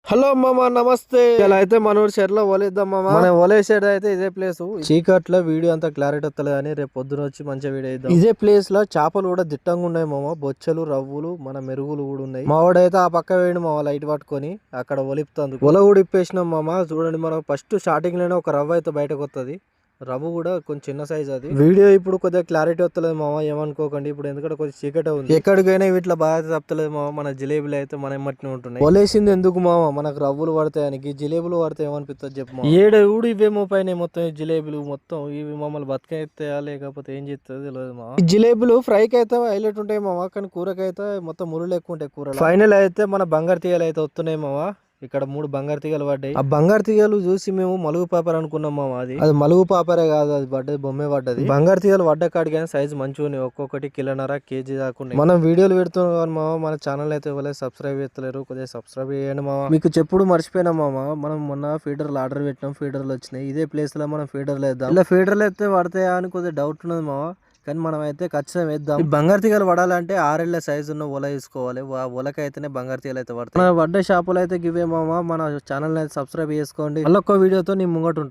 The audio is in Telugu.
హలో మామ నమస్తే. ఇలా అయితే మన ఊరు షెడ్ లో వలేద్దాం మామ. మన వలే షెడ్ అయితే ఇదే ప్లేస్. చీకట్లో వీడియో అంతా క్లారిటీ వస్తలేదు అని రేపు పొద్దున వచ్చి మంచిగా వీడియో ఇద్దాం. ఇదే ప్లేస్ లో చేపలు కూడా దిట్టంగా ఉన్నాయి మామ. బొచ్చలు రవ్వులు మన మెరుగులు కూడా ఉన్నాయి. మా వాడైతే ఆ పక్క వేయండి మామ లైట్ పట్టుకొని అక్కడ ఒలిపుతుంది. ఒల కూడా ఇప్పేసినాం మామ. చూడండి మనం ఫస్ట్ స్టార్టింగ్ లోనే ఒక రవ్వ అయితే బయటకు వస్తుంది. రవ్వు కూడా కొంచెం చిన్న సైజ్ అది. వీడియో ఇప్పుడు కొద్దిగా క్లారిటీ వస్తలేదు మామ, ఏమనుకోకండి. ఇప్పుడు ఎందుకంటే కొంచెం చీకటే ఉంది. ఎక్కడికైనా వీటిలో బాగా తప్పలేదు మామ. మన జిలేబీలు అయితే మన మట్టిని ఉంటున్నాయి. వలేసింది ఎందుకు మామ, మనకు రవ్వులు పడతాయనికి. జిలేబీలు పడితే ఏమనిపిస్తుంది చెప్పు. ఏడు ఊడు ఇవేమో పైన మొత్తం ఈ జిలేబీలు మొత్తం ఇవి మమ్మల్ని బతికేస్తాయా లేకపోతే ఏం చేస్తుంది తెలియదు మామ. ఈ జిలేబీలు ఫ్రైకి అయితే హైలైట్ ఉంటాయి మామ, కానీ కూరకైతే మొత్తం మురులు ఎక్కువ ఉంటాయి కూర. ఫైనల్ అయితే మన బంగారు తీగలు అయితే వస్తున్నాయి మామ. ఇక్కడ 3 బంగారు తీగలు పడ్డాయి. ఆ బంగారు తీగలు చూసి మేము మలుగు పేపర్ అనుకున్నాం మామ. అది మలుగు పేపరే కాదు, అది పడ్డది బొమ్మే పడ్డది. బంగారు తీగలు పడ్డ కాడికి సైజు మంచిగా ఉన్నాయి. ఒక్కొక్కటి కిలోన్నర కేజీ దాకా ఉన్నాయి. మనం వీడియోలు పెడుతున్నాం కానీ మామ, మన ఛానల్ అయితే ఎవరైతే సబ్స్క్రైబ్ చేస్తలేరు. కొద్దిగా సబ్స్క్రైబ్ చేయండి మామ. మీకు చెప్పుడు మర్చిపోయినా మామ, మనం మొన్న ఫీడర్లు ఆర్డర్ పెట్టినాం. ఫీడర్లు వచ్చినాయి. ఇదే ప్లేస్ లో మనం ఫీడర్లు వేద్దాం. ఇలా ఫీడర్లు అయితే పడతాయా అని కొద్దిగా డౌట్ ఉన్నది మామ, కానీ మనం అయితే ఖచ్చితంగా వేద్దాం. ఈ బంగారు తీగలు పడాలంటే 6 సైజు ఉన్న ఒల తీసుకోవాలి. ఆ ఒలకైతేనే బంగారు తీగలు అయితే పడతాయి. మన వడ్డ షాపులు అయితే గివే మామ. మన ఛానల్ అయితే సబ్స్క్రైబ్ చేసుకోండి. మళ్ళీ ఒక్క వీడియోతో నీ ముంగట ఉంటా.